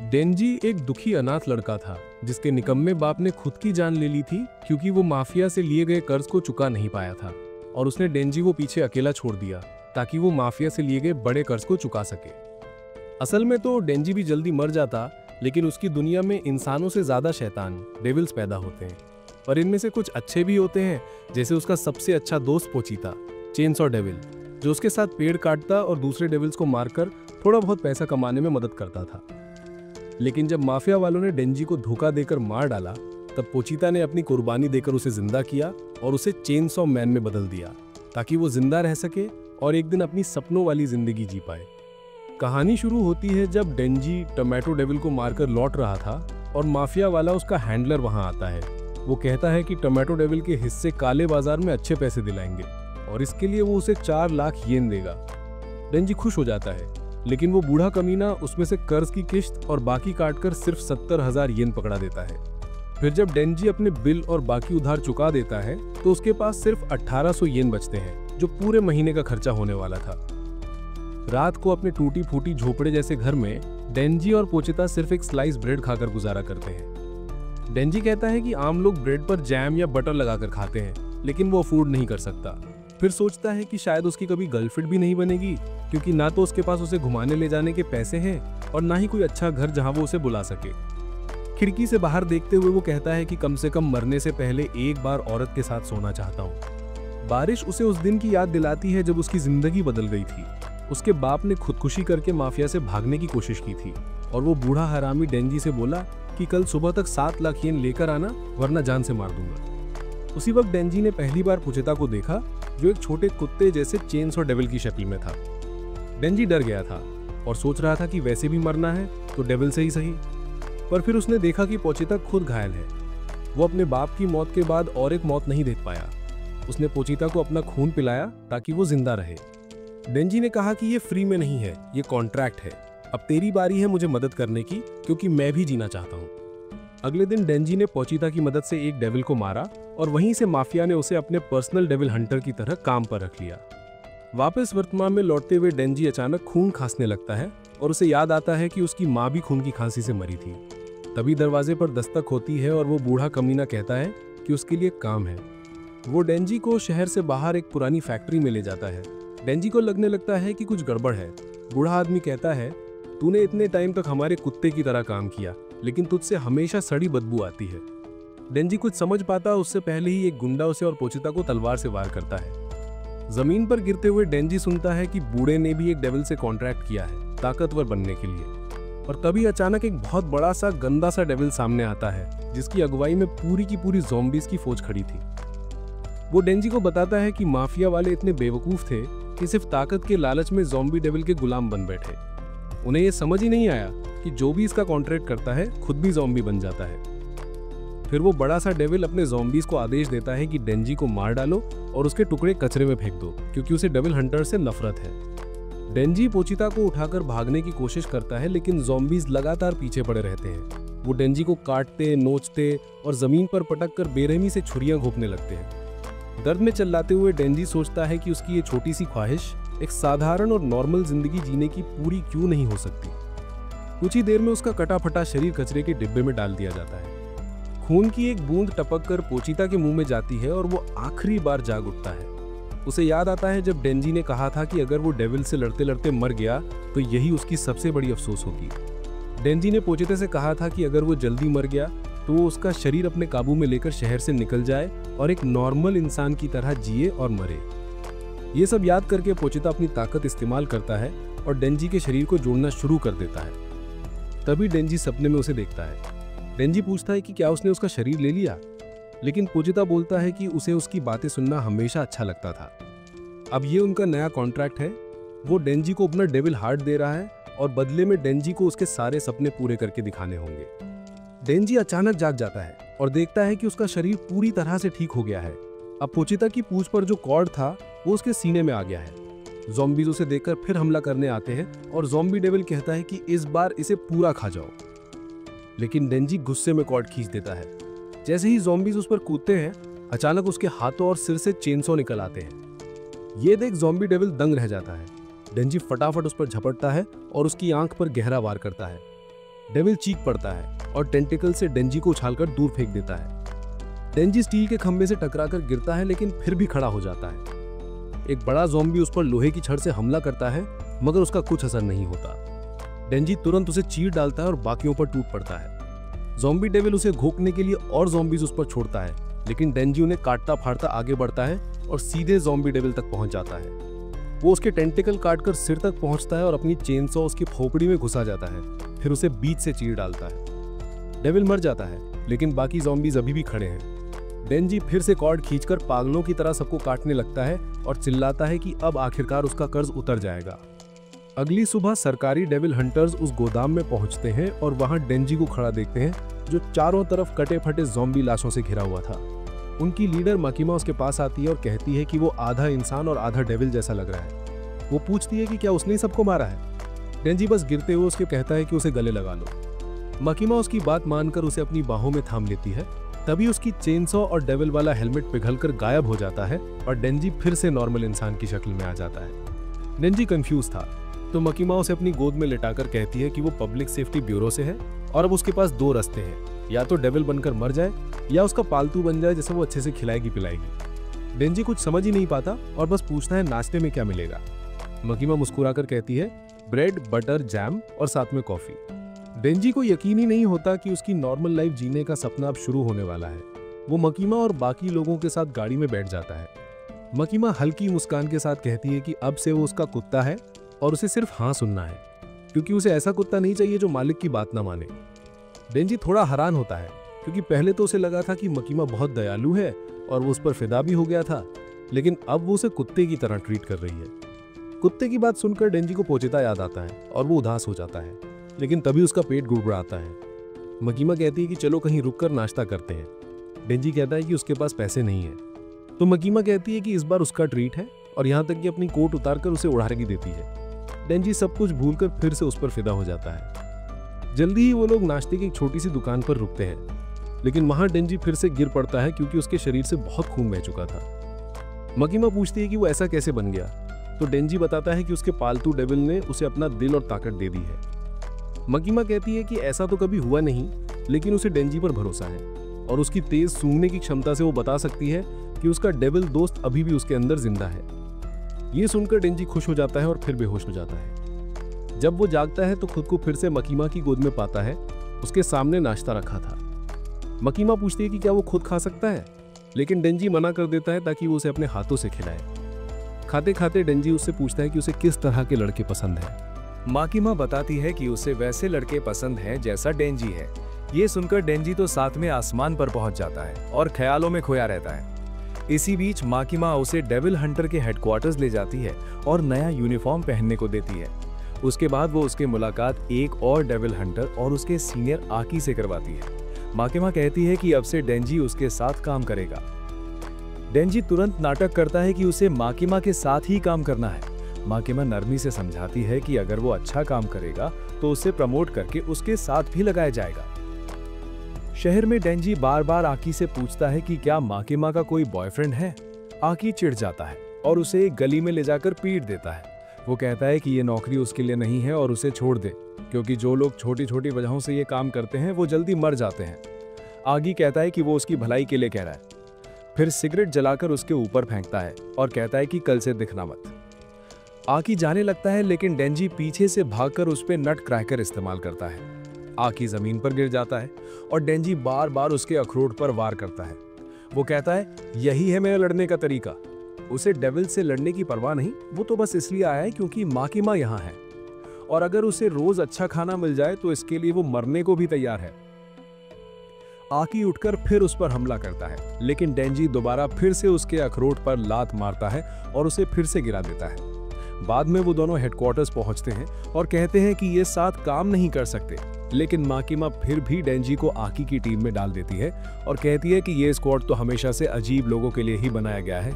डेंजी एक दुखी अनाथ लड़का था जिसके निकम्मे बाप ने खुद की जान ले ली थी क्योंकि वो माफिया से लिए गए कर्ज को चुका नहीं पाया था और उसने डेंजी को पीछे अकेला छोड़ दिया ताकि वो माफिया से लिए गए बड़े कर्ज को चुका सके। असल में तो डेंजी भी जल्दी मर जाता, लेकिन उसकी दुनिया में इंसानों से ज्यादा शैतान डेविल्स पैदा होते हैं, पर इनमें से कुछ अच्छे भी होते हैं, जैसे उसका सबसे अच्छा दोस्त पोचीता, चेनसॉ डेविल, जो उसके साथ पेड़ काटता और दूसरे डेविल्स को मारकर थोड़ा बहुत पैसा कमाने में मदद करता था। लेकिन जब माफिया वालों ने डेंजी को धोखा देकर मार डाला, तब पोचीता ने अपनी कुर्बानी देकर उसे जिंदा किया और उसे चेनसॉ मैन में बदल दिया ताकि वो जिंदा रह सके और एक दिन अपनी सपनों वाली जिंदगी जी पाए। कहानी शुरू होती है जब डेंजी टोमेटो डेविल को मारकर लौट रहा था और माफिया वाला उसका हैंडलर वहां आता है। वो कहता है कि टोमेटो डेविल के हिस्से काले बाजार में अच्छे पैसे दिलाएंगे और इसके लिए वो उसे 4 लाख येन देगा। डेंजी खुश हो जाता है, लेकिन वो बूढ़ा कमीना उसमें से कर्ज की किश्त और बाकी काटकर सिर्फ 70,000 येन पकड़ा देता है। फिर जब डेंजी अपने बिल और बाकी उधार चुका देता है तो उसके पास सिर्फ 1800 येन बचते हैं, जो पूरे महीने का खर्चा होने वाला था। रात को अपने टूटी फूटी झोपड़े जैसे घर में डेंजी और पोचीता सिर्फ एक स्लाइस ब्रेड खाकर गुजारा करते हैं। डेंजी कहता है कि आम लोग ब्रेड पर जैम या बटर लगाकर खाते हैं, लेकिन वो अफोर्ड नहीं कर सकता। फिर सोचता है कि शायद उसकी कभी गर्लफ्रेंड भी नहीं बनेगी, क्योंकि ना तो उसके पास उसे घुमाने ले जाने के पैसे हैं और ना ही कोई अच्छा घर जहां वो उसे बुला सके। खिड़की से बाहर देखते हुए वो कहता है कि कम से कम मरने से पहले एक बार औरत के साथ सोना चाहता हूँ। बारिश उसे उस दिन की याद दिलाती है जब उसकी जिंदगी बदल गई थी। उसके बाप ने खुदकुशी करके माफिया से भागने की कोशिश की थी और वो बूढ़ा हरामी डेंजी से बोला कि कल सुबह तक 7 लाख येन लेकर आना, वरना जान से मार दूंगा। उसी वक्त डेंजी ने पहली बार पोचीता को देखा, जो एक छोटे कुत्ते जैसे चेनसॉ डेविल की शक्ल में था। डेंजी डर गया था और सोच रहा था कि वैसे भी मरना है तो डेविल से ही सही, पर फिर उसने देखा कि पोचीता खुद घायल है। वो अपने बाप की मौत के बाद और एक मौत नहीं देख पाया। उसने पोचीता को अपना खून पिलाया ताकि वो जिंदा रहे। डेंजी ने कहा कि ये फ्री में नहीं है, ये कॉन्ट्रैक्ट है। अब तेरी बारी है मुझे मदद करने की, क्योंकि मैं भी जीना चाहता हूँ। अगले दिन डेंजी ने पोचीता की मदद से एक डेविल को मारा और वहीं से माफिया ने उसे अपने पर्सनल डेविल हंटर की तरह काम पर रख लिया। वापस वर्तमान में लौटते हुए डेंजी अचानक खून खांसने लगता है और उसे याद आता है कि उसकी माँ भी खून की खांसी से मरी थी। तभी दरवाजे पर दस्तक होती है और वो बूढ़ा कमीना कहता है कि उसके लिए काम है। वो डेंजी को शहर से बाहर एक पुरानी फैक्ट्री में ले जाता है। डेंजी को लगने लगता है कि कुछ गड़बड़ है। बूढ़ा आदमी कहता है, तूने इतने टाइम तक हमारे कुत्ते की तरह काम किया, लेकिन तुझसे हमेशा सड़ी बदबू आती है। डेंजी कुछ समझ पाता उससे पहले ही एक गुंडा उसे और पोचीता को तलवार से वार करता है। जमीन पर गिरते हुए डेंजी सुनता है कि बूढ़े ने भी एक डेविल से कॉन्ट्रैक्ट किया है ताकतवर बनने के लिए। और तभी अचानक एक बहुत बड़ा सा गंदा सा डेविल सामने आता है, जिसकी अगुवाई में पूरी की पूरी ज़ॉम्बीज़ की फौज खड़ी थी। वो डेंजी को बताता है कि माफिया वाले इतने बेवकूफ थे कि सिर्फ ताकत के लालच में ज़ॉम्बी डेविल के गुलाम बन बैठे। उन्हें यह समझ ही नहीं आया कि जो भी इसका कॉन्ट्रैक्ट करता है खुद भी ज़ॉम्बी बन जाता है। फिर वो बड़ा सा डेविल अपने ज़ॉम्बीज़ को आदेश देता है कि डेंजी को मार डालो और उसके टुकड़े कचरे में फेंक दो, क्योंकि उसे डेविल हंटर से नफरत है। डेंजी पोचीता को उठाकर भागने की कोशिश करता है, लेकिन ज़ॉम्बीज़ लगातार पीछे पड़े रहते हैं। वो डेंजी को काटते, नोचते और जमीन पर पटक कर बेरहमी से छुरियां घोंपने लगते हैं। दर्द में चिल्लाते हुए डेंजी सोचता है कि उसकी ये छोटी सी ख्वाहिश एक साधारण और नॉर्मल जिंदगी जीने की पूरी क्यों नहीं हो सकती। कुछ ही देर में उसका कटा फटा शरीर कचरे के डिब्बे में डाल दिया जाता है। खून की एक बूंद टपक कर पोचीता के मुंह में जाती है और वो आखिरी बार जाग उठता है। उसे याद आता है जब डेंजी ने कहा था कि अगर वो डेविल से लड़ते लड़ते मर गया तो यही उसकी सबसे बड़ी अफसोस होगी। डेंजी ने पोचीता से कहा था कि अगर वो जल्दी मर गया तो वो उसका शरीर अपने काबू में लेकर शहर से निकल जाए और एक नॉर्मल इंसान की तरह जिए और मरे। ये सब याद करके पोचीता अपनी ताकत इस्तेमाल करता है और डेंजी के शरीर को जोड़ना शुरू कर देता है। तभी डेंजी सपने में उसे देखता है। डेंजी पूछता है कि क्या उसने उसका शरीर ले लिया, लेकिन पोचीता बोलता है कि उसे उसकी बातें सुनना हमेशा अच्छा लगता था। अब ये उनका नया कॉन्ट्रैक्ट है। वो डेंजी को अपना डेविल हार्ट दे रहा है और बदले में डेंजी को उसके सारे सपने पूरे करके दिखाने होंगे। डेंजी अचानक जाग जाता है और देखता है कि उसका शरीर पूरी तरह से ठीक हो गया है। अब पोचीता की पूंछ पर जो कॉर्ड था वो उसके सीने में आ गया है। ज़ॉम्बीज़ उसे देखकर फिर हमला करने आते हैं और ज़ॉम्बी डेविल कहता है कि इस बार इसे पूरा खा जाओ, लेकिन डेंजी गुस्से में कॉर्ड खींच देता है। जैसे ही ज़ॉम्बीज़ उस पर कूदते हैं, अचानक उसके हाथों और सिर से चेनसॉ निकल आते हैं। ये देख ज़ॉम्बी डेविल दंग रह जाता है। डेंजी फटाफट उस पर झपटता है और उसकी आंख पर गहरा वार करता है। डेविल चीख पड़ता है और टेंटिकल से डेंजी को उछालकर दूर फेंक देता है। डेंजी स्टील के खंभे से टकराकर गिरता है लेकिन फिर भी खड़ा हो जाता है। एक बड़ा ज़ॉम्बी उस पर लोहे की छड़ से हमला करता है मगर उसका कुछ असर नहीं होता। डेंजी तुरंत उसे चीर डालता है और बाकियों पर टूट पड़ता है। ज़ॉम्बी डेविल उसे घोंकने के लिए और ज़ॉम्बीज उस पर छोड़ता है लेकिन डेंजी उन्हें काटता फाड़ता आगे बढ़ता है और सीधे ज़ॉम्बी डेविल तक पहुंच जाता है। वो उसके टेंटिकल काटकर सिर तक पहुंचता है और अपनी चेनसॉ उसकी खोपड़ी में घुसा जाता है, फिर उसे बीच से चीर डालता है। डेविल मर जाता है लेकिन बाकी ज़ॉम्बीज अभी भी खड़े हैं। डेंजी फिर से कॉर्ड खींचकर पागलों की तरह सबको काटने लगता है और चिल्लाता है कि अब आखिरकार उसका कर्ज उतर जाएगा। अगली सुबह सरकारी डेविल हंटर्स उस गोदाम में पहुंचते हैं और वहां डेंजी को खड़ा देखते हैं जो चारों तरफ कटे फटे ज़ॉम्बी लाशों से घिरा हुआ था। उनकी लीडर मकीमा उसके पास आती है और कहती है कि वो आधा इंसान और आधा डेविल जैसा लग रहा है। वो पूछती है कि क्या उसने ही सबको मारा है। डेंजी बस गिरते हुए उसके कहता है कि उसे गले लगा लो। मकीमा उसकी बात मानकर उसे अपनी बाहों में थाम लेती है। तभी उसकी चेनसॉ और डेविल वाला हेलमेट पिघलकर गायब हो जाता है और डेंजी फिर से नॉर्मल इंसान की शक्ल में आ जाता है। डेंजी कंफ्यूज था तो मकीमा उसे अपनी गोद में लिटाकर कहती है कि वो पब्लिक सेफ्टी ब्यूरो से है और अब उसके पास दो रास्ते हैं, या तो डेविल बनकर मर जाए या उसका पालतू बन जाए जिसे वो अच्छे से खिलाएगी पिलाएगी। डेंजी कुछ समझ ही नहीं पाता और बस पूछता है नाश्ते में क्या मिलेगा। मकीमा मुस्कुराकर कहती है ब्रेड, बटर, जैम और साथ में कॉफी। डेंजी को यकीन ही नहीं होता कि उसकी नॉर्मल लाइफ जीने का सपना अब शुरू होने वाला है। वो मकीमा और बाकी लोगों के साथ गाड़ी में बैठ जाता है। मकीमा हल्की मुस्कान के साथ कहती है कि अब से वो उसका कुत्ता है और उसे सिर्फ हाँ सुनना है, क्योंकि उसे ऐसा कुत्ता नहीं चाहिए जो मालिक की बात ना माने। डेंजी थोड़ा हैरान होता है क्योंकि पहले तो उसे लगा था कि मकीमा बहुत दयालु है और वो उस पर फिदा भी हो गया था, लेकिन अब वो उसे कुत्ते की तरह ट्रीट कर रही है। कुत्ते की बात सुनकर डेंजी को पोचेता याद आता है और वो उदास हो जाता है, लेकिन तभी उसका पेट गुड़गुड़ाता है। मकीमा कहती है कि चलो कहीं रुककर नाश्ता करते हैं। डेंजी कहता है कि उसके पास पैसे नहीं है, तो मकीमा कहती है कि इस बार उसका ट्रीट है और यहाँ तक कि अपनी कोट उतारकर उसे उड़ाने की देती है। डेंजी सब कुछ भूलकर फिर से उस पर फिदा हो जाता है। जल्दी ही वो लोग नाश्ते की एक छोटी सी दुकान पर रुकते हैं, लेकिन वहां डेंजी फिर से गिर पड़ता है क्योंकि उसके शरीर से बहुत खून बह चुका था। मकीमा पूछती है कि वो ऐसा कैसे बन गया, तो डेंजी बताता है कि उसके पालतू डेविल ने उसे अपना दिल और ताकत दे दी है। मकीमा कहती है कि ऐसा तो कभी हुआ नहीं, लेकिन उसे डेंजी पर भरोसा है और उसकी तेज सूंघने की क्षमता से वो बता सकती है कि उसका डेविल दोस्त अभी भी उसके अंदर जिंदा है। ये सुनकर डेंजी खुश हो जाता है और फिर बेहोश हो जाता है। जब वो जागता है तो खुद को फिर से मकीमा की गोद में पाता है। उसके सामने नाश्ता रखा था। मकीमा पूछती है कि क्या वो खुद खा सकता है, लेकिन डेंजी मना कर देता है ताकि वो उसे अपने हाथों से खिलाए। खाते खाते डेंजी उससे पूछता है कि उसे किस तरह के लड़के पसंद है। माकीमा बताती है कि उसे वैसे लड़के पसंद हैं जैसा डेंजी है। ये सुनकर डेंजी तो साथ में आसमान पर पहुंच जाता है और ख्यालों में खोया रहता है। इसी बीच माकीमा उसे डेविल हंटर के हेडक्वार्टर्स ले जाती है और नया यूनिफॉर्म पहनने को देती है। उसके बाद वो उसकी मुलाकात एक और डेविल हंटर और उसके सीनियर आकी से करवाती है। माकीमा कहती है कि अब से डेंजी उसके साथ काम करेगा। डेंजी तुरंत नाटक करता है कि उसे माकीमा के साथ ही काम करना है। माकीमा नरमी से समझाती है कि अगर वो अच्छा काम करेगा तो उसे प्रमोट करके उसके साथ भी लगाया जाएगा। शहर में डेंजी बार बार आकी से पूछता है कि क्या माकीमा का कोई बॉयफ्रेंड है। आकी चिढ़ जाता है और उसे एक गली में ले जाकर पीट देता है। वो कहता है कि ये नौकरी उसके लिए नहीं है और उसे छोड़ दे, क्योंकि जो लोग छोटी छोटी वजहों से ये काम करते हैं वो जल्दी मर जाते हैं। आगी कहता है कि वो उसकी भलाई के लिए कह रहा है। फिर सिगरेट जलाकर उसके ऊपर फेंकता है और कहता है कि कल से दिखना मत। आकी जाने लगता है, लेकिन डेंजी पीछे से भागकर उस पर नट क्रैकर इस्तेमाल करता है। आकी जमीन पर गिर जाता है और डेंजी बार बार उसके अखरोट पर वार करता है। वो कहता है यही है मेरा लड़ने का तरीका। उसे डेविल से लड़ने की परवाह नहीं, वो तो बस इसलिए आया है क्योंकि माकीमा यहाँ है और अगर उसे रोज अच्छा खाना मिल जाए तो इसके लिए वो मरने को भी तैयार है। आकी उठकर फिर उस पर हमला करता है, लेकिन डेंजी दोबारा फिर से उसके अखरोट पर लात मारता है और उसे फिर से गिरा देता है। बाद में वो दोनों हेडक्वार्टर्स पहुंचते हैं और कहते हैं कि ये साथ काम नहीं कर सकते, लेकिन माकीमा फिर भी डेंजी को आकी की टीम में डाल देती है और कहती है कि ये स्क्वाड तो हमेशा से अजीब लोगों के लिए ही बनाया गया है।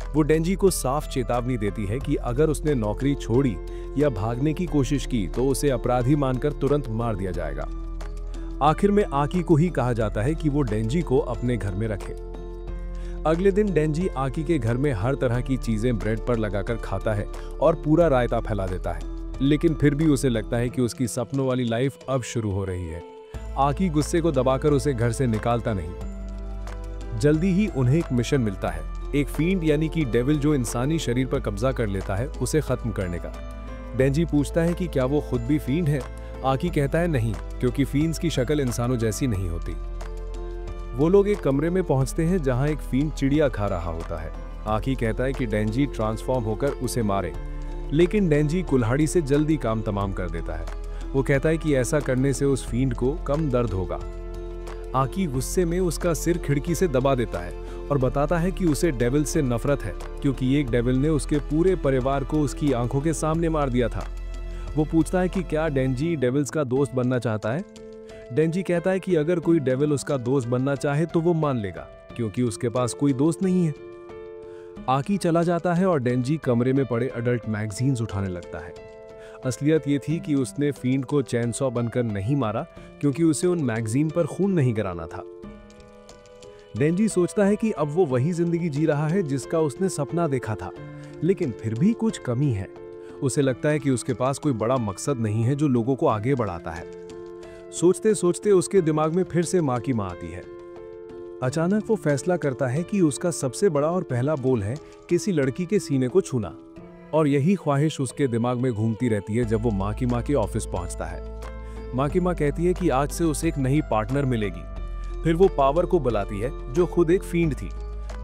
वो डेंजी को साफ चेतावनी देती है कि अगर उसने नौकरी छोड़ी या भागने की कोशिश की तो उसे अपराधी मानकर तुरंत मार दिया जाएगा। आखिर में आकी को ही कहा जाता है कि वो डेंजी को अपने घर में रखे। अगले दिन डेंजी आकी के घर में हर तरह की चीजें ब्रेड पर लगाकर खाता है और पूरा रायता फैला देता है। लेकिन फिर भी उसे लगता है कि उसकी सपनों वाली लाइफ अब शुरू हो रही है। आकी गुस्से को दबाकर उसे घर से निकालता नहीं। जल्दी ही उन्हें एक मिशन मिलता है, एक फींड यानी कि डेविल जो इंसानी शरीर पर कब्जा कर लेता है, उसे खत्म करने का। डेंजी पूछता है कि क्या वो खुद भी फींड है। आकी कहता है नहीं, क्योंकि फींड्स की शक्ल इंसानों जैसी नहीं होती। वो लोग एक कमरे में पहुंचते हैं जहां एक फींड चिड़िया खा रहा होता है। आकी कहता है कि डेंजी ट्रांसफॉर्म होकर उसे मारे, लेकिन डेंजी कुल्हाड़ी से जल्दी काम तमाम कर देता है। वो कहता है कि ऐसा करने से उस फींड को कम दर्द होगा। आकी गुस्से में उसका सिर खिड़की से दबा देता है और बताता है कि उसे डेविल से नफरत है, क्योंकि एक डेविल ने उसके पूरे परिवार को उसकी आंखों के सामने मार दिया था। वो पूछता है कि क्या डेंजी डेविल्स का दोस्त बनना चाहता है। डेंजी कहता है कि अगर कोई डेविल उसका दोस्त बनना चाहे तो वो मान लेगा, क्योंकि उसके पास कोई दोस्त नहीं है। आकी चला जाता है और डेंजी कमरे में पड़े अडल्ट मैगजीन्स उठाने लगता है। असलियत ये थी कि उसने फींड को चैनसॉ बनकर नहीं मारा, क्योंकि उसे उन मैगजीन पर खून नहीं कराना था। डेंजी सोचता है कि अब वो वही जिंदगी जी रहा है जिसका उसने सपना देखा था, लेकिन फिर भी कुछ कमी है। उसे लगता है कि उसके पास कोई बड़ा मकसद नहीं है जो लोगों को आगे बढ़ाता है। सोचते सोचते उसके दिमाग में फिर से माँ की माँ आती है। अचानक वो फैसला करता है कि उसका सबसे बड़ा और पहला बोल है किसी लड़की के सीने को छूना, और यही ख्वाहिश उसके दिमाग में घूमती रहती है जब वो माँ के ऑफिस पहुंचता है। माँ कहती है कि आज से उसे एक नई पार्टनर मिलेगी। फिर वो पावर को बुलाती है, जो खुद एक फींड थी।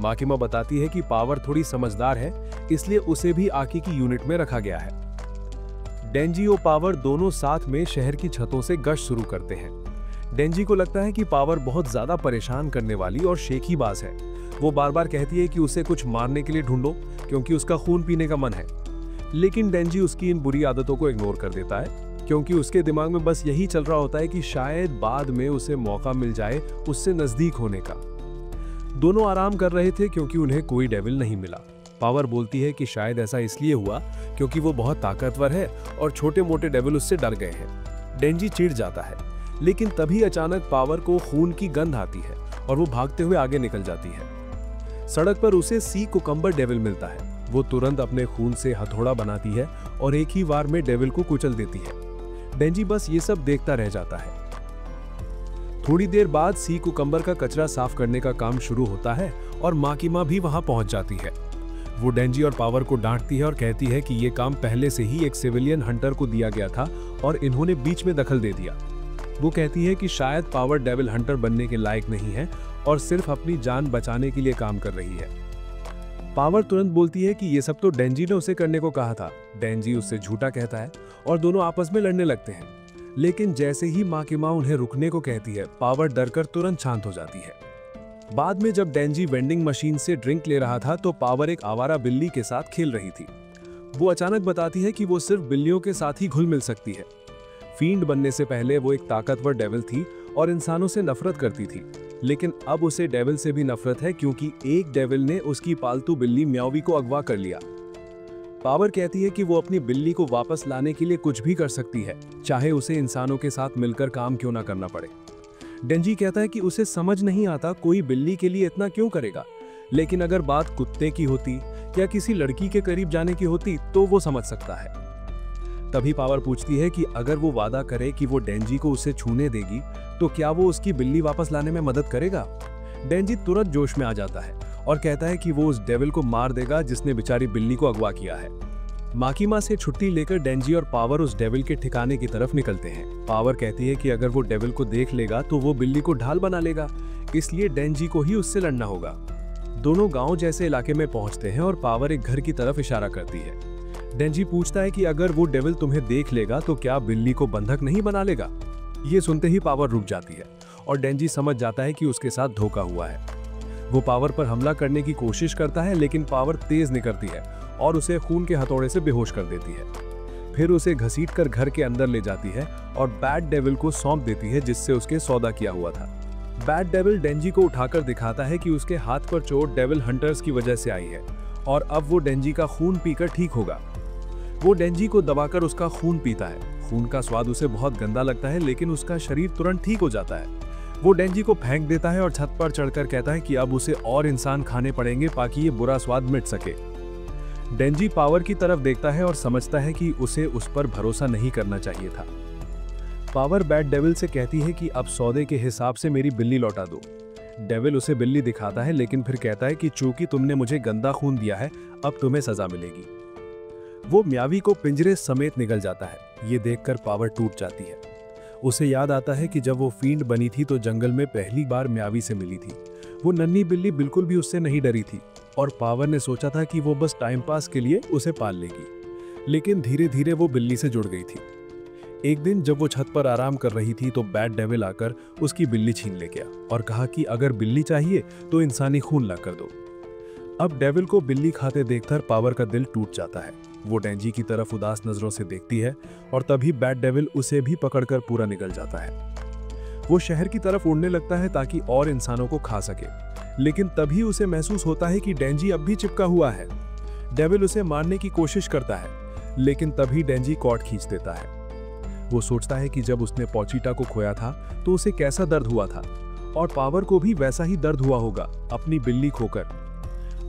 माँ बताती है कि पावर थोड़ी समझदार है, इसलिए उसे भी आकी की यूनिट में रखा गया है। डेंजी और पावर दोनों साथ में शहर की छतों से गश्त शुरू करते हैं। डेंजी को लगता है कि पावर बहुत ज्यादा परेशान करने वाली और शेखीबाज है। वो बार बार कहती है कि उसे कुछ मारने के लिए ढूंढो, क्योंकि उसका खून पीने का मन है। लेकिन डेंजी उसकी इन बुरी आदतों को इग्नोर कर देता है, क्योंकि उसके दिमाग में बस यही चल रहा होता है कि शायद बाद में उसे मौका मिल जाए उससे नजदीक होने का। दोनों आराम कर रहे थे क्योंकि उन्हें कोई डेविल नहीं मिला। पावर बोलती है कि शायद ऐसा इसलिए हुआ क्योंकि वो बहुत ताकतवर है और छोटे मोटे डेविल उससे डर गए हैं। डेंजी चिढ़ जाता है, लेकिन तभी अचानक पावर को खून की गंध आती है और वो भागते हुए आगे निकल जाती है। सड़क पर उसे सी कुकम्बर डेविल मिलता है। वो तुरंत अपने खून से हथौड़ा बनाती है और एक ही वार में डेविल को कुचल देती है। डेंजी बस ये सब देखता रह जाता है। थोड़ी देर बाद सी कुकम्बर का कचरा साफ करने का काम शुरू होता है और माँ की माँ भी वहां पहुंच जाती है। वो डेंजी और पावर को डांटती है और कहती है कि ये काम पहले से ही एक सिविलियन हंटर को दिया गया था और इन्होंने बीच में दखल दे दिया। वो कहती है कि शायद पावर डेविल हंटर बनने के लायक नहीं है और सिर्फ अपनी जान बचाने के लिए काम कर रही है। पावर तुरंत बोलती है कि ये सब तो डेंजी ने उसे करने को कहा था। डेंजी उससे झूठा कहता है और दोनों आपस में लड़ने लगते हैं। लेकिन जैसे ही माँ की माँ उन्हें रुकने को कहती है, पावर डरकर तुरंत शांत हो जाती है। बाद में जब डेंजी वेंडिंग मशीन से ड्रिंक ले रहा था तो पावर एक आवारा बिल्ली के साथ खेल रही थी। वो अचानक बताती है कि वो सिर्फ बिल्लियों के साथ ही घुल मिल सकती है। फींड बनने से पहले वो एक ताकतवर डेविल थी और इंसानों से नफरत करती थी, लेकिन अब उसे डेविल से भी नफरत है क्योंकि एक डेविल ने उसकी पालतू बिल्ली म्यावी को अगवा कर लिया। पावर कहती है कि वो अपनी बिल्ली को वापस लाने के लिए कुछ भी कर सकती है, चाहे उसे इंसानों के साथ मिलकर काम क्यों ना करना पड़े। डेंजी कहता है कि उसे समझ नहीं आता कोई बिल्ली के लिए इतना क्यों करेगा, लेकिन अगर बात कुत्ते की होती या किसी लड़की के करीब जाने की होती तो वो समझ सकता है। तभी पावर पूछती है कि अगर वो वादा करे कि वो डेंजी को उसे छूने देगी तो क्या वो उसकी बिल्ली वापस लाने में मदद करेगा। डेंजी तुरंत जोश में आ जाता है और कहता है कि वो उस डेविल को मार देगा जिसने बेचारी बिल्ली को अगवा किया है। माकिमा से छुट्टी लेकर डेंजी और पावर उस डेविल के ठिकाने की तरफ निकलते हैं। पावर कहती है कि अगर वो डेविल को देख लेगा तो वो बिल्ली को ढाल बना लेगा, इसलिए डेंजी को ही उससे लड़ना होगा। दोनों गांव जैसे इलाके में पहुंचते हैं और पावर एक घर की तरफ इशारा करती है। डेंजी पूछता है कि अगर वो डेविल तुम्हें देख लेगा तो क्या बिल्ली को बंधक नहीं बना लेगा। ये सुनते ही पावर रुक जाती है और डेंजी समझ जाता है कि उसके साथ धोखा हुआ है। वो पावर पर हमला करने की कोशिश करता है, लेकिन पावर तेज निकलती है और उसे खून के हथौड़े से बेहोश कर देती है। फिर उसे घसीटकर घर के अंदर ले जाती है और बैड डेविल को सौंप देती है जिससे उसके सौदा किया हुआ था। बैड डेविल डेंजी को उठाकर दिखाता है कि उसके हाथ पर चोट डेविल हंटर्स की वजह से आई है और अब वो डेंजी का खून पीकर ठीक होगा। वो डेंजी को दबाकर उसका खून पीता है। खून का स्वाद उसे बहुत गंदा लगता है, लेकिन उसका शरीर तुरंत ठीक हो जाता है। वो डेंजी को फेंक देता है और छत पर चढ़कर कहता है कि अब उसे और इंसान खाने पड़ेंगे ताकि ये बुरा स्वाद मिट सके। डेंजी पावर की तरफ देखता है और समझता है कि उसे उस पर भरोसा नहीं करना चाहिए था। पावर बैड डेविल से कहती है कि अब सौदे के हिसाब से मेरी बिल्ली लौटा दो। डेविल उसे बिल्ली दिखाता है, लेकिन फिर कहता है कि चूंकि तुमने मुझे गंदा खून दिया है, अब तुम्हें सजा मिलेगी। वो म्यावी को पिंजरे समेत निकल जाता है। ये देखकर पावर टूट जाती है। उसे याद आता है कि जब वो फील्ड बनी थी तो जंगल में पहली बार म्यावी से मिली थी। वो नन्ही बिल्ली बिल्कुल भी उससे नहीं डरी थी और पावर ने सोचा था कि वो बस टाइम पास के लिए उसे पाल लेगी। लेकिन धीरे धीरे वो बिल्ली से जुड़ गई थी। एक दिन जब वो छत पर आराम कर रही थी तो बैड डेविल आकर उसकी बिल्ली छीन ले गया और कहा कि अगर बिल्ली चाहिए तो इंसानी खून ला कर दो। अब डेविल को बिल्ली खाते देखकर पावर का दिल टूट जाता है। वो डेंजी की तरफ उदास नजरों से देखती है और तभी बैड डेविल उसे भी पकड़कर पूरा निकल जाता है। वो शहर की तरफ उड़ने लगता है ताकि और इंसानों को खा सके, लेकिन तभी उसे महसूस होता है कि डेंजी अब भी चिपका हुआ है। डेविल उसे मारने की कोशिश करता है, लेकिन तभी डेंजी कॉर्ड खींच देता है। वो सोचता है कि जब उसने पोचीटा को खोया था तो उसे कैसा दर्द हुआ था और पावर को भी वैसा ही दर्द हुआ होगा अपनी बिल्ली खोकर।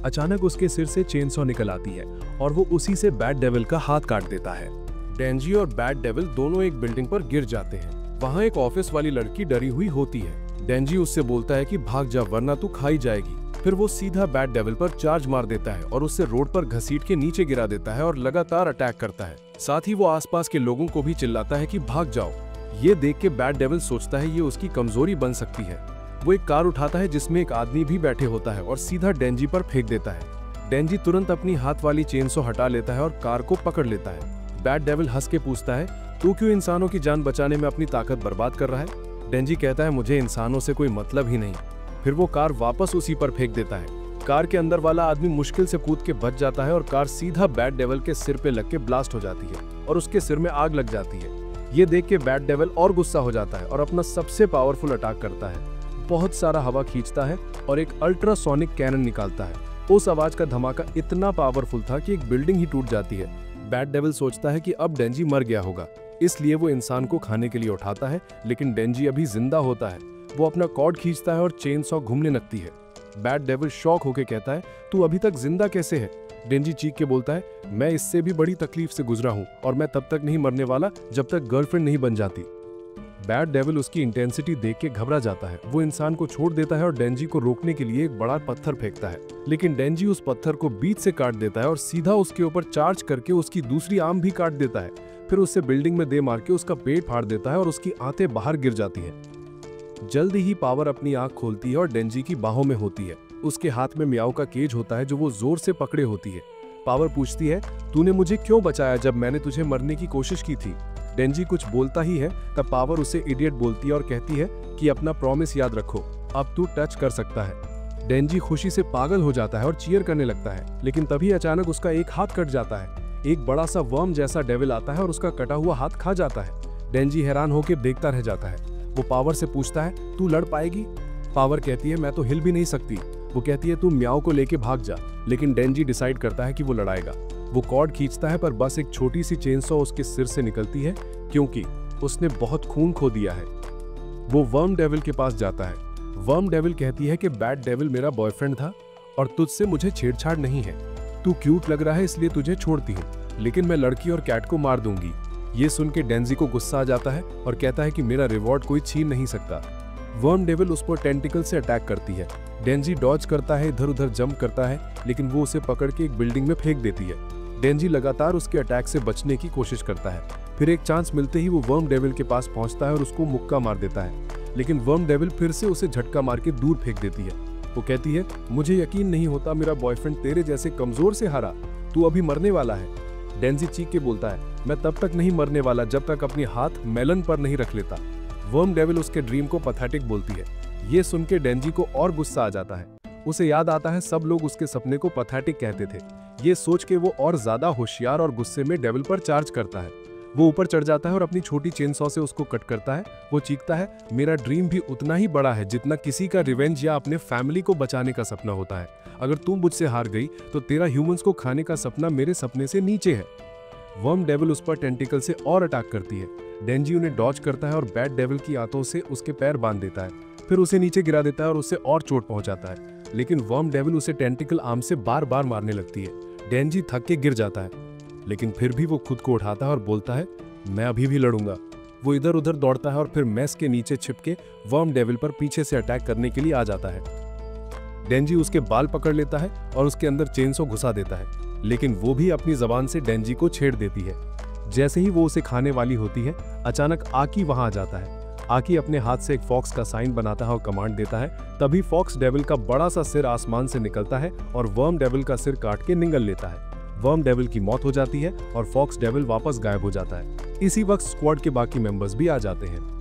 अचानक उसके सिर से चेनसॉ निकल आती है और वो उसी से बैड डेविल का हाथ काट देता है। डेंजी और बैड डेविल दोनों एक बिल्डिंग पर गिर जाते हैं। वहाँ एक ऑफिस वाली लड़की डरी हुई होती है। डेंजी उससे बोलता है कि भाग जा वरना तू खाई जाएगी। फिर वो सीधा बैड डेविल पर चार्ज मार देता है और उससे रोड पर घसीट के नीचे गिरा देता है और लगातार अटैक करता है। साथ ही वो आसपास के लोगों को भी चिल्लाता है कि भाग जाओ। ये देख के बैड डेविल सोचता है ये उसकी कमजोरी बन सकती है। वो एक कार उठाता है जिसमें एक आदमी भी बैठे होता है और सीधा डेंजी पर फेंक देता है। डेंजी तुरंत अपनी हाथ वाली चेनसॉ हटा लेता है और कार को पकड़ लेता है। बैड डेविल हंस के पूछता है, तू क्यों इंसानों की जान बचाने में अपनी ताकत बर्बाद कर रहा है? डेंजी कहता है, मुझे इंसानों से कोई मतलब ही नहीं। फिर वो कार वापस उसी पर फेंक देता है। कार के अंदर वाला आदमी मुश्किल से कूद के बच जाता है और कार सीधा बैड डेविल के सिर पे लग के ब्लास्ट हो जाती है और उसके सिर में आग लग जाती है। ये देख के बैड डेविल और गुस्सा हो जाता है और अपना सबसे पावरफुल अटैक करता है। बहुत सारा हवा खींचता है और एक अल्ट्रासोनिक कैनन निकालता है। उस आवाज का धमाका इतना पावरफुल था कि एक बिल्डिंग ही टूट जाती है। बैड डेविल सोचता है कि अब डेंजी मर गया होगा, इसलिए वो इंसान को खाने के लिए उठाता है, लेकिन डेंजी अभी जिंदा होता है। वो अपना कॉर्ड खींचता है और चेनसॉ घूमने लगती है। बैड डेविल शॉक होकर कहता है, तू अभी तक जिंदा कैसे है? डेंजी चीख के बोलता है, मैं इससे भी बड़ी तकलीफ से गुजरा हूँ और मैं तब तक नहीं मरने वाला जब तक गर्लफ्रेंड नहीं बन जाती। बैड डेविल उसकी इंटेंसिटी देख के घबरा जाता है। वो इंसान को छोड़ देता है और डेंजी को रोकने के लिए एक बड़ा पत्थर फेंकता है, लेकिन डेंजी उस पत्थर को बीच से काट देता है और सीधा उसके ऊपर चार्ज करके उसकी दूसरी आर्म भी काट देता है। फिर उससे बिल्डिंग में दे मार के उसका पेट फाड़ देता है और उसकी आंतें बाहर गिर जाती है। जल्दी ही पावर अपनी आंख खोलती है और डेंजी की बाहों में होती है। उसके हाथ में म्याऊ का केज होता है जो वो जोर से पकड़े होती है। पावर पूछती है, तूने मुझे क्यों बचाया जब मैंने तुझे मरने की कोशिश की थी? डेंजी कुछ बोलता ही है तब पावर उसे इडियट बोलती है और कहती है कि अपना प्रॉमिस याद रखो, अब तू टच कर सकता है। डेंजी खुशी से पागल हो जाता है और चीयर करने लगता है, लेकिन तभी अचानक उसका एक हाथ कट जाता है। एक बड़ा सा वर्म जैसा डेविल आता है और उसका कटा हुआ हाथ खा जाता है। डेंजी हैरान होकर देखता रह जाता है। वो पावर से पूछता है, तू लड़ पाएगी? पावर कहती है, मैं तो हिल भी नहीं सकती। वो कहती है, तू म्याऊ को लेके भाग जा, लेकिन डेंजी डिसाइड करता है कि वो लड़ाएगा। वो कॉर्ड खींचता है पर बस एक छोटी सी चेनसॉ उसके सिर से निकलती है क्योंकि उसने बहुत खून खो दिया है। वो वर्म डेविल के पास जाता है। वर्म डेविल कहती है कि बैड डेविल मेरा बॉयफ्रेंड था और तुझसे मुझे छेड़छाड़ नहीं है। तू क्यूट लग रहा है इसलिए तुझे छोड़ती हूँ, लेकिन मैं लड़की और कैट को मार दूंगी। ये सुन के डेंजी को गुस्सा आ जाता है और कहता है कि मेरा रिवॉर्ड कोई छीन नहीं सकता। वर्म डेविल उस पर टेंटिकल से अटैक करती है। डेंजी डॉज करता है, इधर उधर जंप करता है, लेकिन वो उसे पकड़ के एक बिल्डिंग में फेंक देती है। डेंजी लगातार उसके अटैक से बचने की कोशिश करता है। फिर एक चांस मिलते ही वो वर्म डेविल के पास पहुंचता है और उसको मुक्का मार देता है, लेकिन वर्म डेविल फिर से उसे झटका मार के दूर फेंक देती है। वो कहती है, मुझे यकीन नहीं होता मेरा बॉयफ्रेंड तेरे जैसे कमजोर से हारा, तू अभी मरने वाला है। डेंजी चीख के बोलता है, मैं तब तक नहीं मरने वाला जब तक अपनी हाथ मेलन पर नहीं रख लेता। वर्म डेविल उसके ड्रीम को पैथेटिक बोलती है। ये सुन के डेंजी को और गुस्सा आ जाता है। उसे याद आता है सब लोग उसके सपने को पैथेटिक कहते थे। ये सोच के वो और ज्यादा होशियार और गुस्से में डेविल पर चार्ज करता है। वो ऊपर चढ़ जाता है और अपनी छोटी चेनसॉ से उसको कट करता है। वो चीखता है, मेरा ड्रीम भी उतना ही बड़ा है जितना किसी का रिवेंज या अपने फैमिली को बचाने का सपना होता है। अगर तू मुझसे हार गई तो तेरा ह्यूमंस को खाने का सपना मेरे सपने से नीचे है। वर्म डेविल उस पर टेंटिकल से और अटैक करती है। डेंजी उन्हें डॉज करता है और बैड डेविल की आंतों से उसके पैर बांध देता है। फिर उसे नीचे गिरा देता है और उससे और चोट पहुंचाता है, लेकिन वर्म डेविल उसे टेंटिकल आर्म से बार बार मारने लगती है। डेंजी थक के गिर जाता है, लेकिन फिर भी वो खुद को उठाता है और बोलता है, मैं अभी भी लड़ूंगा। वो इधर उधर दौड़ता है और फिर मेस के नीचे छिपके वर्म डेविल पर पीछे से अटैक करने के लिए आ जाता है। डेंजी उसके बाल पकड़ लेता है और उसके अंदर चेनसो घुसा देता है, लेकिन वो भी अपनी जबान से डेंजी को छेड़ देती है। जैसे ही वो उसे खाने वाली होती है, अचानक आकी वहां आ जाता है। आकी अपने हाथ से एक फॉक्स का साइन बनाता है और कमांड देता है। तभी फॉक्स डेविल का बड़ा सा सिर आसमान से निकलता है और वर्म डेविल का सिर काट के निगल लेता है। वर्म डेविल की मौत हो जाती है और फॉक्स डेविल वापस गायब हो जाता है। इसी वक्त स्क्वाड के बाकी मेंबर्स भी आ जाते हैं।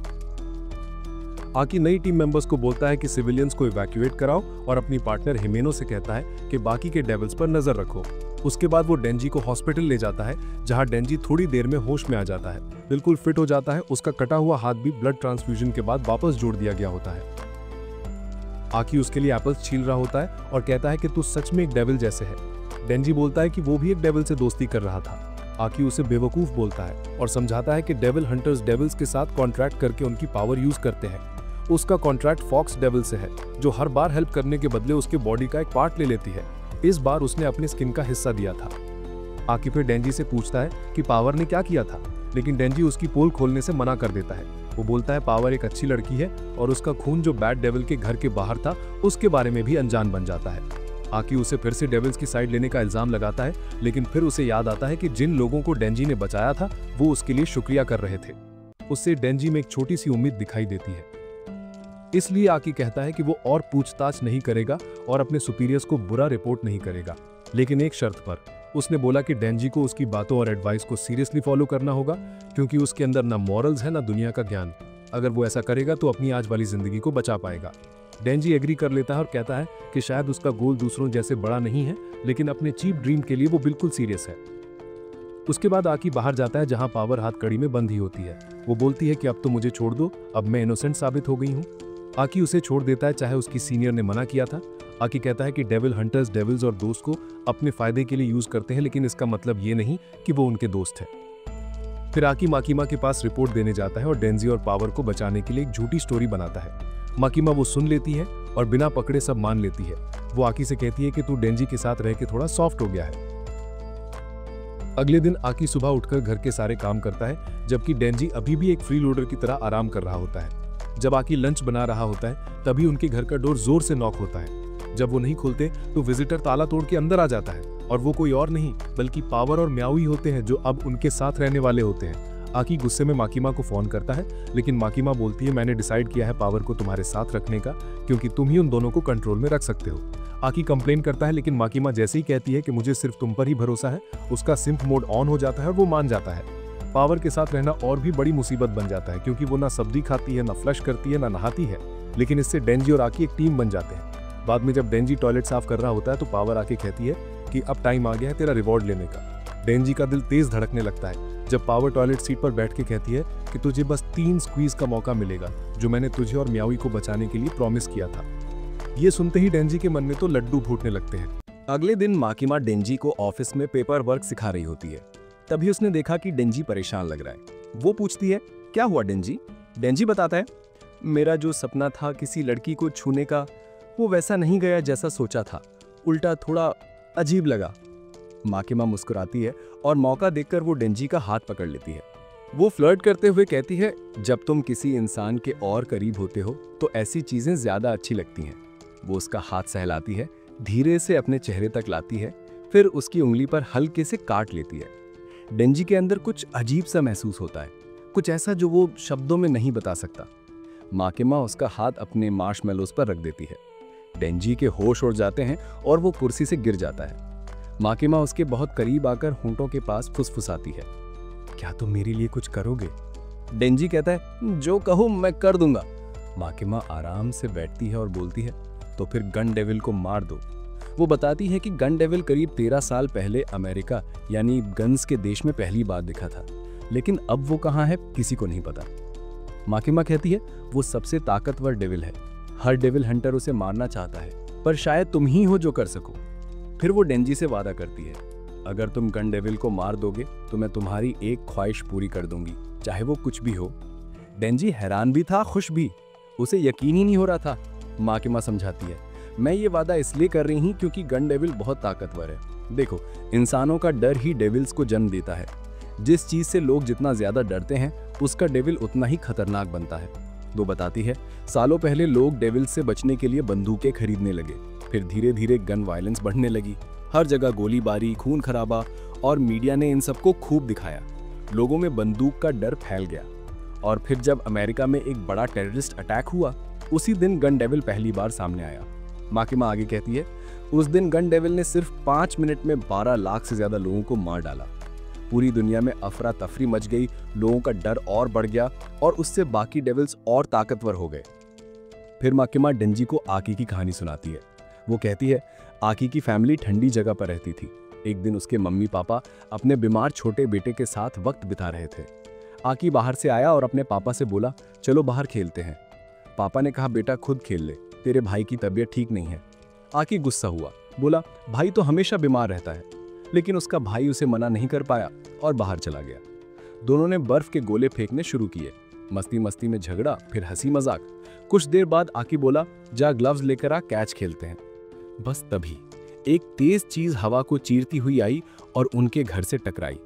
आकी नई टीम मेंबर्स को बोलता है कि सिविलियंस को इवैक्यूएट कराओ और अपनी पार्टनर हिमेनो से कहता है कि बाकी के डेविल्स पर नजर रखो। उसके बाद वो डेंजी को हॉस्पिटल ले जाता है, जहां डेंजी थोड़ी देर में होश में आ जाता है, बिल्कुल फिट हो जाता है। उसका कटा हुआ हाथ भी ब्लड ट्रांसफ्यूजन के बाद वापस जोड़ दिया गया होता है। आकी उसके लिए एप्पल्स छील रहा होता है और कहता है कि तू सच में एक डेविल जैसे है। डेंजी बोलता है कि वो भी एक डेविल से दोस्ती कर रहा था। आकी उसे बेवकूफ बोलता है और समझाता है कि डेविल हंटर्स डेविल्स के साथ कॉन्ट्रैक्ट करके उनकी पावर यूज करते हैं। उसका कॉन्ट्रैक्ट फॉक्स डेविल से है, जो हर बार हेल्प करने के बदले उसके बॉडी का एक पार्ट ले लेती है। इस बार उसने अपने स्किन का हिस्सा दिया था। आकी फिर डेंजी से पूछता है कि पावर ने क्या किया था, लेकिन डेंजी उसकी पोल खोलने से मना कर देता है। वो बोलता है पावर एक अच्छी लड़की है और उसका खून जो बैड डेविल के घर के बाहर था उसके बारे में भी अनजान बन जाता है। आकी उसे फिर से डेविल्स की साइड लेने का इल्जाम लगाता है, लेकिन फिर उसे याद आता है कि जिन लोगों को डेंजी ने बचाया था वो उसके लिए शुक्रिया कर रहे थे। उससे डेंजी में एक छोटी सी उम्मीद दिखाई देती है। इसलिए आकी कहता है कि वो और पूछताछ नहीं करेगा और अपने सुपीरियर्स को बुरा रिपोर्ट नहीं करेगा, लेकिन एक शर्त पर। उसने बोला कि डेंजी को उसकी बातों और एडवाइस को सीरियसली फॉलो करना होगा, क्योंकि उसके अंदर ना मॉरल्स है ना दुनिया का ज्ञान। अगर वो ऐसा करेगा तो अपनी आज वाली जिंदगी को बचा पाएगा। डेंजी एग्री कर लेता है और कहता है कि शायद उसका गोल दूसरों जैसे बड़ा नहीं है, लेकिन अपने चीप ड्रीम के लिए वो बिल्कुल सीरियस है। उसके बाद आकी बाहर जाता है, जहां पावर हाथ कड़ी में बंधी होती है। वो बोलती है कि अब तो मुझे छोड़ दो, अब मैं इनोसेंट साबित हो गई हूँ। आकी उसे छोड़ देता है, चाहे उसकी सीनियर ने मना किया था। आकी कहता है कि डेविल हंटर्स डेविल्स और दोस्त को अपने फायदे के लिए यूज करते हैं, लेकिन इसका मतलब ये नहीं कि वो उनके दोस्त है। फिर आकी माकीमा के पास रिपोर्ट देने जाता है और डेंजी और पावर को बचाने के लिए एक झूठी स्टोरी बनाता है। माकीमा वो सुन लेती है और बिना पकड़े सब मान लेती है। वो आकी से कहती है कि तू डेंजी के साथ रह के थोड़ा सॉफ्ट हो गया है। अगले दिन आकी सुबह उठकर घर के सारे काम करता है, जबकि डेंजी अभी भी एक फ्री लोडर की तरह आराम कर रहा होता है। जब आकी लंच बना रहा होता है, तभी उनके घर का डोर जोर से नॉक होता है। जब वो नहीं खोलते तो विजिटर ताला तोड़ के अंदर आ जाता है, और वो कोई और नहीं बल्कि पावर और म्याऊ ही होते हैं, जो अब उनके साथ रहने वाले होते हैं। आकी गुस्से में माकीमा को फोन करता है, लेकिन माकीमा बोलती है मैंने डिसाइड किया है पावर को तुम्हारे साथ रखने का, क्योंकि तुम ही उन दोनों को कंट्रोल में रख सकते हो। आकी कंप्लेन करता है, लेकिन माकीमा जैसे ही कहती है कि मुझे सिर्फ तुम पर ही भरोसा है, उसका सिंप मोड ऑन हो जाता है और वो मान जाता है। पावर के साथ रहना और भी बड़ी मुसीबत बन जाता है, क्योंकि वो ना सब्जी खाती है, ना फ्लश करती है, ना नहाती है। लेकिन इससे डेंजी और आकी एक टीम बन जाते हैं। बाद में जब डेंजी टॉयलेट साफ कर रहा होता है तो पावर आके कहती है कि अब टाइम आ गया है तेरा रिवॉर्ड लेने का। डेंजी का दिल तेज धड़कने लगता है जब पावर टॉयलेट सीट पर बैठ के कहती है कि तुझे बस 3 स्क्वीज का मौका मिलेगा, जो मैंने तुझे और म्याऊई को बचाने के लिए प्रॉमिस किया था। ये सुनते ही डेंजी के मन में तो लड्डू फूटने लगते हैं। अगले दिन माकीमा डेंजी को ऑफिस में पेपर वर्क सिखा रही होती है। तभी उसने देखा कि डेंजी परेशान लग रहा है। वो पूछती है क्या हुआ डेंजी? डेंजी बताता है मेरा जो सपना था किसी लड़की को छूने का, वो वैसा नहीं गया जैसा सोचा था, उल्टा थोड़ा अजीब लगा। माकीमा मुस्कुराती है और मौका देखकर वो डेंजी का हाथ पकड़ लेती है। वो फ्लर्ट करते हुए कहती है जब तुम किसी इंसान के और करीब होते हो तो ऐसी चीजें ज्यादा अच्छी लगती हैं। वो उसका हाथ सहलाती है, धीरे से अपने चेहरे तक लाती है, फिर उसकी उंगली पर हल्के से काट लेती है। डेंजी के अंदर कुछ अजीब सा महसूस होता है, कुछ ऐसा जो वो शब्दों में नहीं बता सकता। माकीमा उसका हाथ अपने मार्शमेलोस पर रख देती है। डेंजी के होश उड़ जाते हैं और वो कुर्सी से गिर जाता है। माकीमा उसके बहुत करीब आकर होंठों के पास फुसफुसाती है, क्या तुम मेरे लिए कुछ करोगे? डेंजी कहता है जो कहो मैं कर दूंगा। माकीमा आराम से बैठती है और बोलती है तो फिर गन डेविल को मार दो। वो बताती है कि गन डेविल करीब 13 साल पहले अमेरिका यानी गन्स के देश में पहली बार दिखा था, लेकिन अब वो कहाँ है किसी को नहीं पता। माकीमा कहती है वो सबसे ताकतवर डेविल है, हर डेविल हंटर उसे मारना चाहता है, पर शायद तुम ही हो जो कर सको। फिर वो डेंजी से वादा करती है अगर तुम गन डेविल को मार दोगे तो मैं तुम्हारी एक ख्वाहिश पूरी कर दूंगी, चाहे वो कुछ भी हो। डेंजी हैरान भी था, खुश भी, उसे यकीन ही नहीं हो रहा था। माकीमा समझाती है मैं ये वादा इसलिए कर रही हूँ क्योंकि गन डेविल बहुत ताकतवर है देखो, इंसानों का डर ही डेविल्स को जन्म देता है। जिस चीज से लोग जितना ज्यादा डरते हैं उसका डेविल उतना ही खतरनाक बनता है। वो बताती है, सालों पहले लोग डेविल्स से बचने के लिए बंदूकें खरीदने लगे, फिर धीरे धीरे गन वायलेंस बढ़ने लगी। हर जगह गोलीबारी, खून खराबा, और मीडिया ने इन सबको खूब दिखाया। लोगों में बंदूक का डर फैल गया। और फिर जब अमेरिका में एक बड़ा टेररिस्ट अटैक हुआ, उसी दिन गन डेविल पहली बार सामने आया। माकिमा आगे कहती है, उस दिन गन डेविल ने सिर्फ 5 मिनट में 12 लाख से ज्यादा लोगों को मार डाला। पूरी दुनिया में अफरा तफरी मच गई, लोगों का डर और बढ़ गया और उससे बाकी डेविल्स और ताकतवर हो गए। फिर माकिमा डेंजी को आकी की कहानी सुनाती है। वो कहती है, आकी की फैमिली ठंडी जगह पर रहती थी। एक दिन उसके मम्मी पापा अपने बीमार छोटे बेटे के साथ वक्त बिता रहे थे। आकी बाहर से आया और अपने पापा से बोला, चलो बाहर खेलते हैं। पापा ने कहा, बेटा खुद खेल ले, तेरे भाई की तबीयत ठीक नहीं है। आकी गुस्सा हुआ, बोला, भाई तो हमेशा बीमार रहता है। लेकिन उसका भाई उसे मना नहीं कर पाया और बाहर चला गया। दोनों ने बर्फ के गोले फेंकने शुरू किए। मस्ती मस्ती में झगड़ा, फिर हंसी मजाक। कुछ देर बाद आकी बोला, जा ग्लव्स लेकर आ, कैच खेलते हैं। बस तभी एक तेज चीज हवा को चीरती हुई आई और उनके घर से टकराई।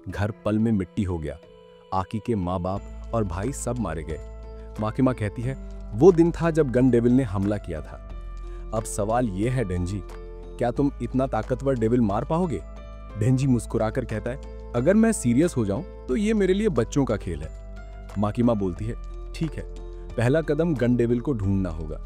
घर पल में मिट्टी हो गया। आकी के माँ बाप और भाई सब मारे गए। माकिमा कहती है, वो दिन था जब गन डेविल ने हमला किया था। अब सवाल ये है डेंजी, क्या तुम इतना ताकतवर डेविल मार पाओगे? डेंजी मुस्कुराकर कहता है, अगर मैं सीरियस हो जाऊं तो ये मेरे लिए बच्चों का खेल है। माकिमा बोलती है, ठीक है, पहला कदम गन डेविल को ढूंढना होगा।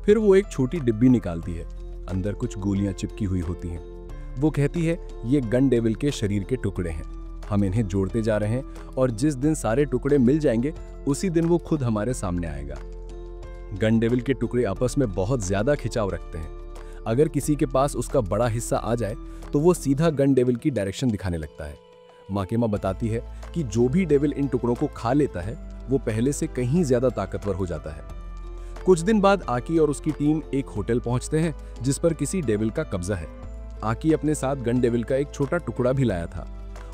फिर वो एक छोटी डिब्बी निकालती है, अंदर कुछ गोलियां चिपकी हुई होती हैं। वो कहती है, ये गन डेविल के शरीर के टुकड़े हैं, हम इन्हें जोड़ते जा रहे हैं और जिस दिन सारे टुकड़े मिल जाएंगे उसी दिन वो खुद हमारे सामने आएगा। गन डेविल के टुकड़े आपस में बहुत ज्यादा खिंचाव रखते हैं। अगर किसी के पास उसका बड़ा हिस्सा आ जाए तो वो सीधा गन डेविल की डायरेक्शन दिखाने लगता है। माकिमा बताती है कि जो भी डेविल इन टुकड़ों को खा लेता है वो पहले से कहीं ज्यादा ताकतवर हो जाता है। कुछ दिन बाद आकी और उसकी टीम एक होटल पहुंचते हैं जिस पर किसी डेविल का कब्जा है। आकी अपने साथ गन डेविल का एक छोटा टुकड़ा भी लाया था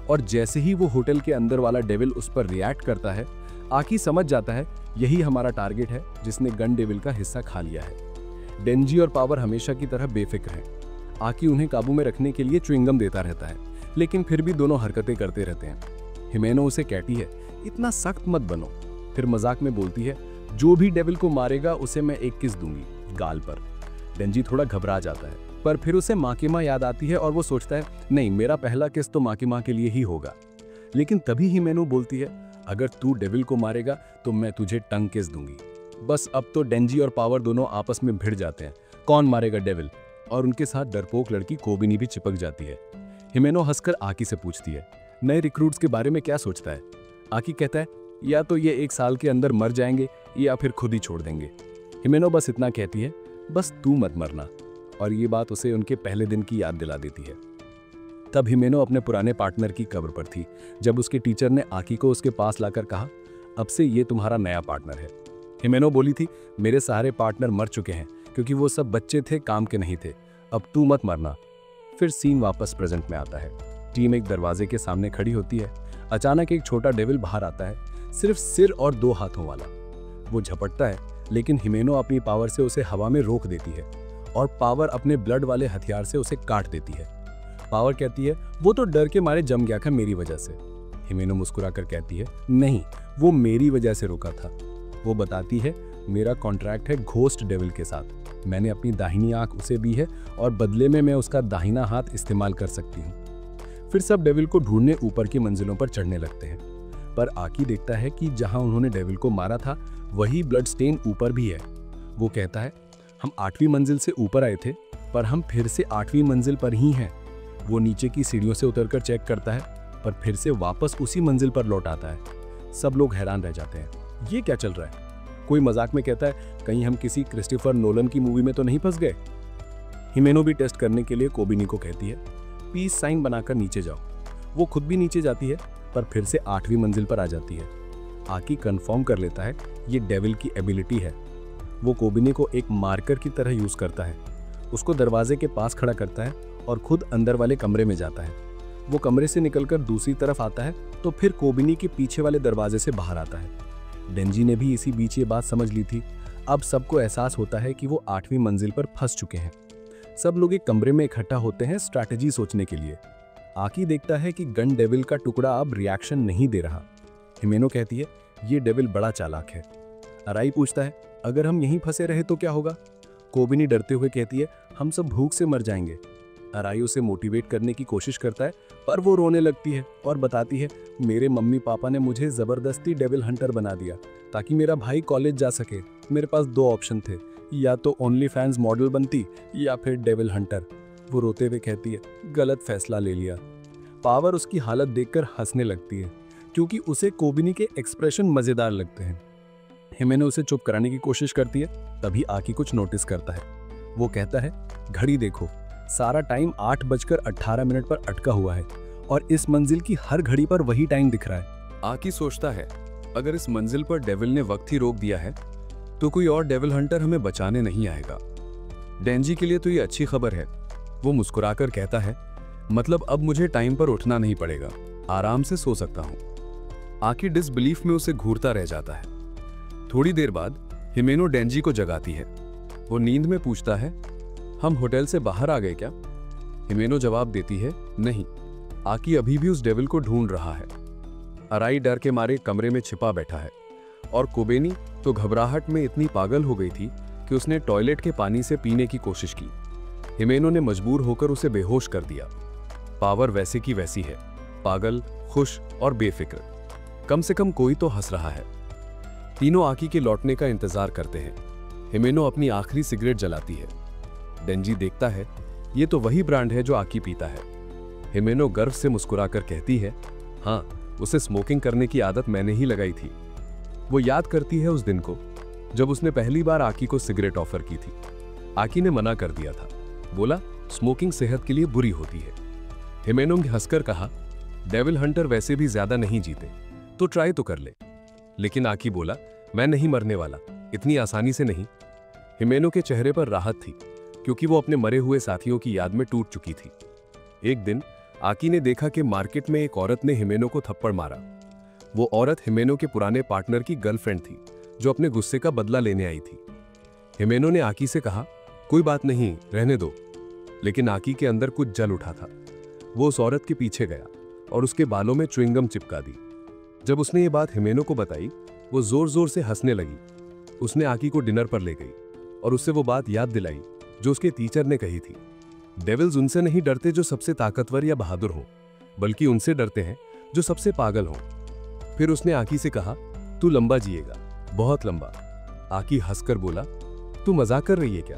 और जैसे ही वो होटल के अंदर वाला डेविल उस पर रिएक्ट करता है, आकी समझ जाता है यही हमारा टारगेट है जिसने गन डेविल का हिस्सा खा लिया है। डेंजी और पावर हमेशा की तरह बेफिक्र हैं। आकी उन्हें काबू में रखने के लिए च्युइंगम देता रहता है, लेकिन फिर भी दोनों हरकतें करते रहते हैं। हिमेनो उसे कहती है, इतना सख्त मत बनो। फिर मजाक में बोलती है, जो भी डेविल को मारेगा उसे मैं एक किस दूंगी गाल पर। डेंजी थोड़ा घबरा जाता है, पर फिर उसे माकिमा याद आती है और वो सोचता है, नहीं, मेरा पहला किस तो माकिमा के लिए ही होगा। लेकिन तभी हिमेनो बोलती है, अगर तू डेविल को मारेगा तो मैं तुझे टंग किस दूंगी। बस अब तो डेंजी और पावर दोनों आपस में भिड़ जाते हैं, कौन मारेगा डेविल, और उनके साथ डरपोक लड़की कोबिनी भी चिपक जाती है। हिमेनो हंसकर आकी से पूछती है, नए रिक्रूट्स के बारे में क्या सोचता है? आकी कहता है, या तो ये 1 साल के अंदर मर जाएंगे या फिर खुद ही छोड़ देंगे। हिमेनो बस इतना कहती है, बस तू मत मरना, और ये बात उसे उनके पहले दिन की याद दिला देती है। तब हिमेनो अपने पुराने पार्टनर की कब्र पर थी जब उसके टीचर ने आकी को उसके पास लाकर कहा, अब से ये तुम्हारा नया पार्टनर है। हिमेनो बोली थी, मेरे सारे पार्टनर मर चुके हैं क्योंकि वो सब बच्चे थे, काम के नहीं थे, अब तू मत मरना। फिर सीन वापस प्रेजेंट में आता है। टीम एक दरवाजे के सामने खड़ी होती है। अचानक एक छोटा डेविल बाहर आता है, सिर्फ सिर और 2 हाथों वाला। वो झपटता है, लेकिन हिमेनो अपनी पावर से उसे हवा में रोक देती है और पावर अपने ब्लड वाले हथियार से उसे काट देती है। पावर कहती है, वो तो डर के मारे जम गया था मेरी वजह से। हिमेनो मुस्कुराकर कहती है, नहीं, वो मेरी वजह से रुका था। वो बताती है, मेरा कॉन्ट्रैक्ट है घोस्ट डेविल के साथ, मैंने अपनी दाहिनी आंख उसे दी है और बदले में मैं उसका दाहिना हाथ इस्तेमाल कर सकती हूँ। फिर सब डेविल को ढूंढने ऊपर की मंजिलों पर चढ़ने लगते हैं, पर आकी देखता है कि जहां उन्होंने डेविल को मारा था वही ब्लड स्टेन ऊपर भी है। वो कहता है, हम 8वीं मंजिल से ऊपर आए थे पर हम फिर से 8वीं मंजिल पर ही हैं। वो नीचे की सीढ़ियों से उतरकर चेक करता है पर फिर से वापस उसी मंजिल पर लौट आता है। सब लोग हैरान रह जाते हैं, ये क्या चल रहा है? कोई मजाक में कहता है, कहीं हम किसी क्रिस्टोफर नोलन की मूवी में तो नहीं फंस गए? हिमेनो भी टेस्ट करने के लिए कोबिनी को कहती है, पीस साइन बनाकर नीचे जाओ। वो खुद भी नीचे जाती है पर फिर से 8वीं मंजिल पर आ जाती है। आकी कंफर्म कर लेता है ये डेविल की एबिलिटी है। वो कोबिनी को एक मार्कर की तरह यूज करता है, उसको दरवाजे के पास खड़ा करता है और खुद अंदर वाले कमरे में जाता है। वो कमरे से निकलकर दूसरी तरफ आता है तो फिर कोबिनी के पीछे वाले दरवाजे से बाहर आता है। डेंजी ने भी इसी बीच ये बात समझ ली थी। अब सबको एहसास होता है कि वो 8वीं मंजिल पर फंस चुके हैं। सब लोग एक कमरे में इकट्ठा होते हैं स्ट्रैटेजी सोचने के लिए। आकी देखता है कि गन डेविल का टुकड़ा अब रिएक्शन नहीं दे रहा। हिमेनो कहती है ये डेविल बड़ा चालाक है। अराई पूछता है अगर हम यहीं फंसे रहे तो क्या होगा। कोबिनी डरते हुए कहती है हम सब भूख से मर जाएंगे। अराई उसे मोटिवेट करने की कोशिश करता है पर वो रोने लगती है और बताती है मेरे मम्मी पापा ने मुझे ज़बरदस्ती डेविल हंटर बना दिया ताकि मेरा भाई कॉलेज जा सके। मेरे पास 2 ऑप्शन थे, या तो ओनली फैंस मॉडल बनती या फिर डेविल हंटर। वो रोते हुए कहती है गलत फैसला ले लिया। पावर उसकी हालत देखकर हंसने लगती है क्योंकि उसे कोबिनी के एक्सप्रेशन मज़ेदार लगते हैं। हिमेनो उसे चुप कराने की कोशिश करती है, तभी आकी कुछ नोटिस करता है। वो कहता है घड़ी देखो, सारा टाइम 8:18 पर अटका हुआ है और इस मंजिल की हर घड़ी पर वही टाइम दिख रहा है। आकी सोचता है अगर इस मंजिल पर डेविल ने वक्त ही रोक दिया है तो कोई और डेविल हंटर हमें बचाने नहीं आएगा। डेंजी के लिए तो ये अच्छी खबर है। वो मुस्कुराकर कहता है मतलब अब मुझे टाइम पर उठना नहीं पड़ेगा, आराम से सो सकता हूं। आकी डिसबिलीफ में उसे घूरता रह जाता है। थोड़ी देर बाद हिमेनो डेंजी को जगाती है। वो नींद में पूछता है हम होटल से बाहर आ गए क्या? हिमेनो जवाब देती है नहीं, आकी अभी भी उस डेविल को ढूंढ रहा है। अराई डर के मारे कमरे में छिपा बैठा है और कोबेनी तो घबराहट में इतनी पागल हो गई थी कि उसने टॉयलेट के पानी से पीने की कोशिश की। हिमेनो ने मजबूर होकर उसे बेहोश कर दिया। पावर वैसे की वैसी है, पागल, खुश और बेफिक्र। कम से कम कोई तो हंस रहा है। तीनों आकी के लौटने का इंतजार करते हैं। हिमेनो अपनी आखिरी सिगरेट जलाती है। डेंजी देखता है ये तो वही ब्रांड है जो आकी पीता है। हिमेनो गर्व से मुस्कुराकर कहती है हाँ, उसे स्मोकिंग करने की आदत मैंने ही लगाई थी। वो याद करती है उस दिन को जब उसने पहली बार आकी को सिगरेट ऑफर की थी। आकी ने मना कर दिया था, बोला स्मोकिंग सेहत के लिए बुरी होती है। हिमेनो ने हंसकर कहा डेविल हंटर वैसे भी ज्यादा नहीं जीते, तो ट्राई तो कर ले। लेकिन आकी बोला मैं नहीं मरने वाला, इतनी आसानी से नहीं। हिमेनो के चेहरे पर राहत थी क्योंकि वो अपने मरे हुए साथियों की याद में टूट चुकी थी। एक दिन आकी ने देखा कि मार्केट में एक औरत ने हिमेनो को थप्पड़ मारा। वो औरत हिमेनो के पुराने पार्टनर की गर्लफ्रेंड थी जो अपने गुस्से का बदला लेने आई थी। हिमेनो ने आकी से कहा कोई बात नहीं, रहने दो। लेकिन आकी के अंदर कुछ जल उठा था। वो उस औरत के पीछे गया और उसके बालों में च्युइंगम चिपका दी। जब उसने ये बात हिमेनो को बताई, वो जोर जोर से हंसने लगी। उसने आकी को डिनर पर ले गई और उससे वो बात याद दिलाई जो उसके टीचर ने कही थी। डेविल्स उनसे नहीं डरते जो सबसे ताकतवर या बहादुर हो, बल्कि उनसे डरते हैं जो सबसे पागल हो। फिर उसने आकी से कहा तू लंबा जिएगा, बहुत लंबा। आकी हंसकर बोला तू मजाक कर रही है क्या?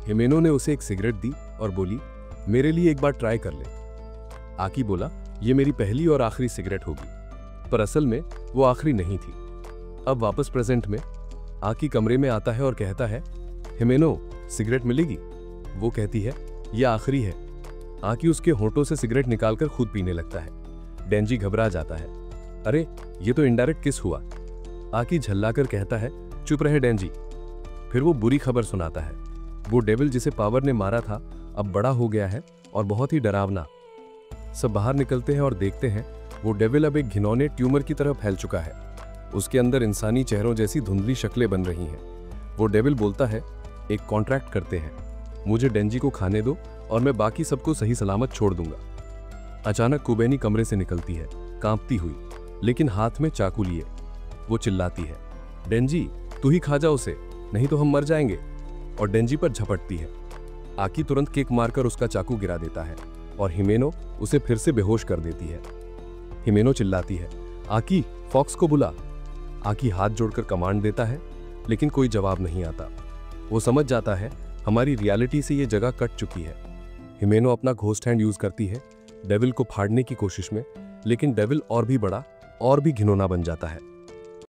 हिमेनो ने उसे एक सिगरेट दी और बोली मेरे लिए एक बार ट्राई कर ले। आकी बोला ये मेरी पहली और आखिरी सिगरेट होगी, पर असल में वो आखिरी नहीं थी। अब वापस प्रेजेंट में आकी कमरे में आता है और कहता है हिमेनो सिगरेट मिलेगी? वो कहती है ये आखिरी है। आकी उसके होंठों से सिगरेट निकालकर खुद पीने लगता है। डेंजी घबरा जाता है, अरे ये तो इनडायरेक्ट किस हुआ। आकी झल्लाकर कहता है चुप रहे डेंजी। फिर वो बुरी खबर सुनाता है, वो डेविल जिसे पावर ने मारा था अब बड़ा हो गया है और बहुत ही डरावना। सब बाहर निकलते हैं और देखते हैं वो डेविल अब एक घिनौने ट्यूमर की तरह फैल चुका है। उसके अंदर इंसानी चेहरों जैसी धुंधली शक्लें बन रही हैं। वो डेविल बोलता है एक कॉन्ट्रैक्ट करते हैं, मुझे डेंजी को खाने दो और मैं बाकी सबको सही सलामत छोड़ दूंगा। अचानक कुबेनी कमरे से निकलती है, कांपती हुई, लेकिन हाथ में चाकू लिए। वो चिल्लाती है डेंजी तू ही खा जा उसे, नहीं तो हम मर जाएंगे, और डेंजी पर झपटती है। आकी तुरंत किक मारकर उसका चाकू गिरा देता है और हिमेनो उसे फिर से बेहोश कर देती है। हिमेनो चिल्लाती है आकी फॉक्स को बुला। आकी हाथ जोड़कर कमांड देता है लेकिन कोई जवाब नहीं आता। वो समझ जाता है हमारी रियलिटी से ये जगह कट चुकी है। हिमेनो अपना घोस्ट हैंड यूज करती है डेविल को फाड़ने की कोशिश में, लेकिन डेविल और भी बड़ा और भी घिनौना बन जाता है।